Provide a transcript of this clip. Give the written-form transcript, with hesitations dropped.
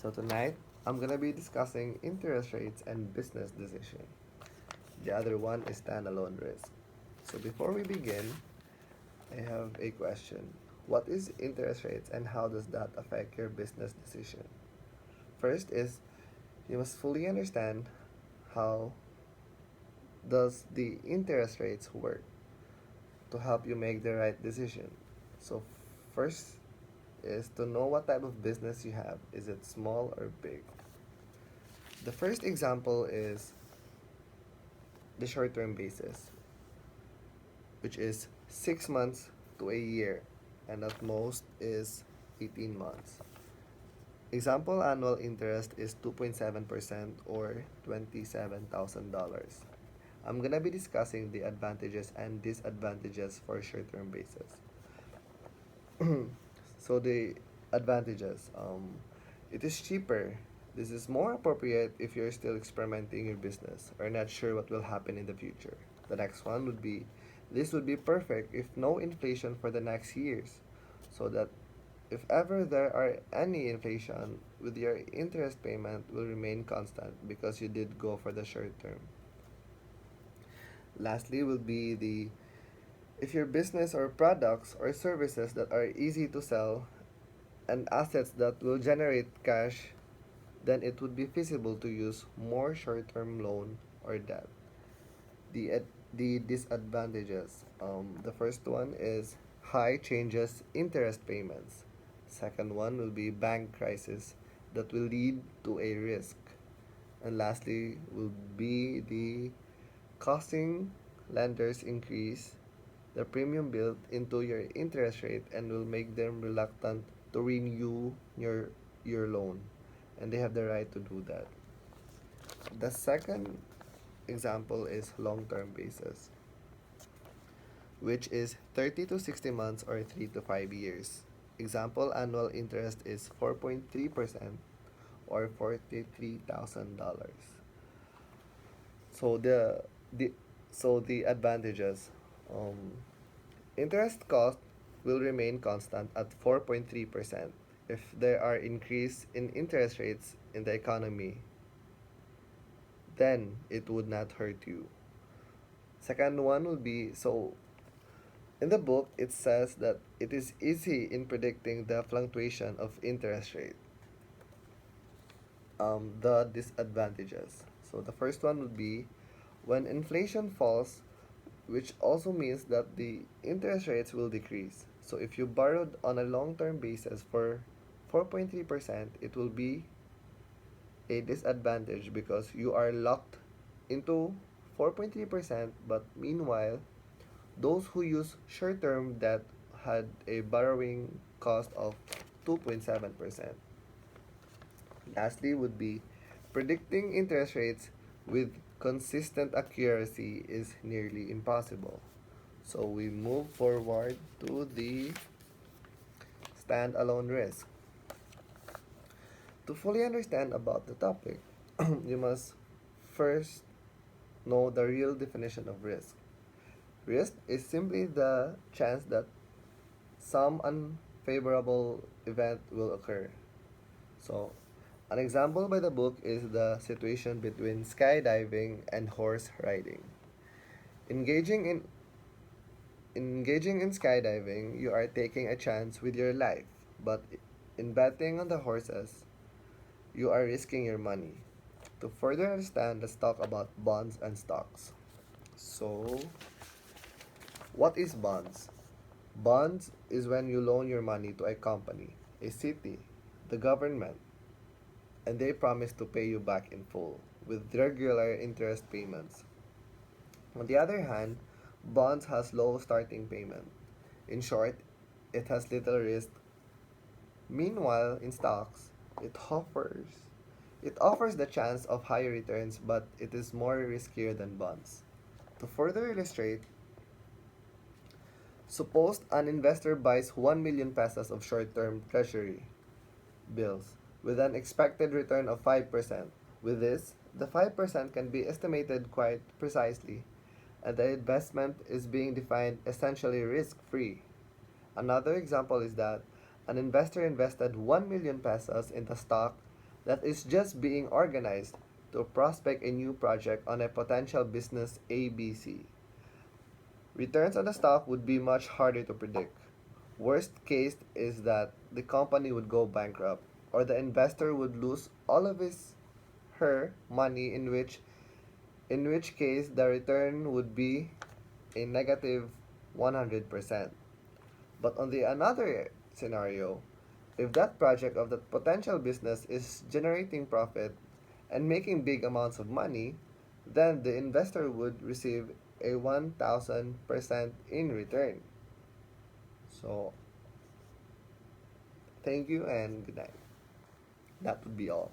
So tonight, I'm gonna be discussing interest rates and business decision. The other one is standalone risk. So before we begin, I have a question. What is interest rates and how does that affect your business decision? First is you must fully understand how does the interest rates work to help you make the right decision. So first is to know what type of business you have. Is it small or big? The first example is the short-term basis, which is 6 months to a year, and at most is 18 months. Example annual interest is 2.7% or $27,000. I'm gonna be discussing the advantages and disadvantages for short-term basis. So the advantages, it is cheaper. This is more appropriate if you're still experimenting your business or not sure what will happen in the future. The next one would be this would be perfect if no inflation for the next years, so that if ever there are any inflation, with your interest payment will remain constant because you did go for the short term. Lastly will be the if your business or products or services that are easy to sell and assets that will generate cash, then it would be feasible to use more short-term loan or debt. The disadvantages. The first one is high changes interest payments. Second one will be bank crisis that will lead to a risk. And lastly will be the costing lenders increase the premium built into your interest rate and will make them reluctant to renew your loan, and they have the right to do that. The second example is long-term basis, which is 30 to 60 months or 3 to 5 years. Example annual interest is 4.3% or $43,000. So the the advantages, um, interest cost will remain constant at 4.3% if there are increase in interest rates in the economy, then it would not hurt you. Second one will be in the book it says that it is easy in predicting the fluctuation of interest rate. The disadvantages. So the first one would be when inflation falls, which also means that the interest rates will decrease. So if you borrowed on a long-term basis for 4.3%, it will be a disadvantage because you are locked into 4.3%, but meanwhile, those who use short-term debt had a borrowing cost of 2.7%. Lastly would be predicting interest rates with consistent accuracy is nearly impossible. So we move forward to the standalone risk. To fully understand about the topic, you must first know the real definition of risk. Risk is simply the chance that some unfavorable event will occur. So, an example by the book is the situation between skydiving and horse riding. Engaging in Engaging in skydiving, you are taking a chance with your life, but in betting on the horses, you are risking your money. To further understand, let's talk about bonds and stocks. So, what is bonds? Bonds is when you loan your money to a company, a city, the government, and they promise to pay you back in full with regular interest payments. On the other hand, bonds has low starting payment. In short, it has little risk. Meanwhile, in stocks, it offers it offers the chance of higher returns, but it is more riskier than bonds. To further illustrate, suppose an investor buys 1 million pesos of short-term treasury bills with an expected return of 5%. With this, the 5% can be estimated quite precisely, and the investment is being defined essentially risk-free. Another example is that an investor invested 1 million pesos in the stock that is just being organized to prospect a new project on a potential business ABC. Returns on the stock would be much harder to predict. Worst case is that the company would go bankrupt or the investor would lose all of his her money in which case the return would be a negative 100%. But on the another scenario, if that project of that potential business is generating profit and making big amounts of money, then the investor would receive a 1000% in return. So, thank you and good night. That would be all.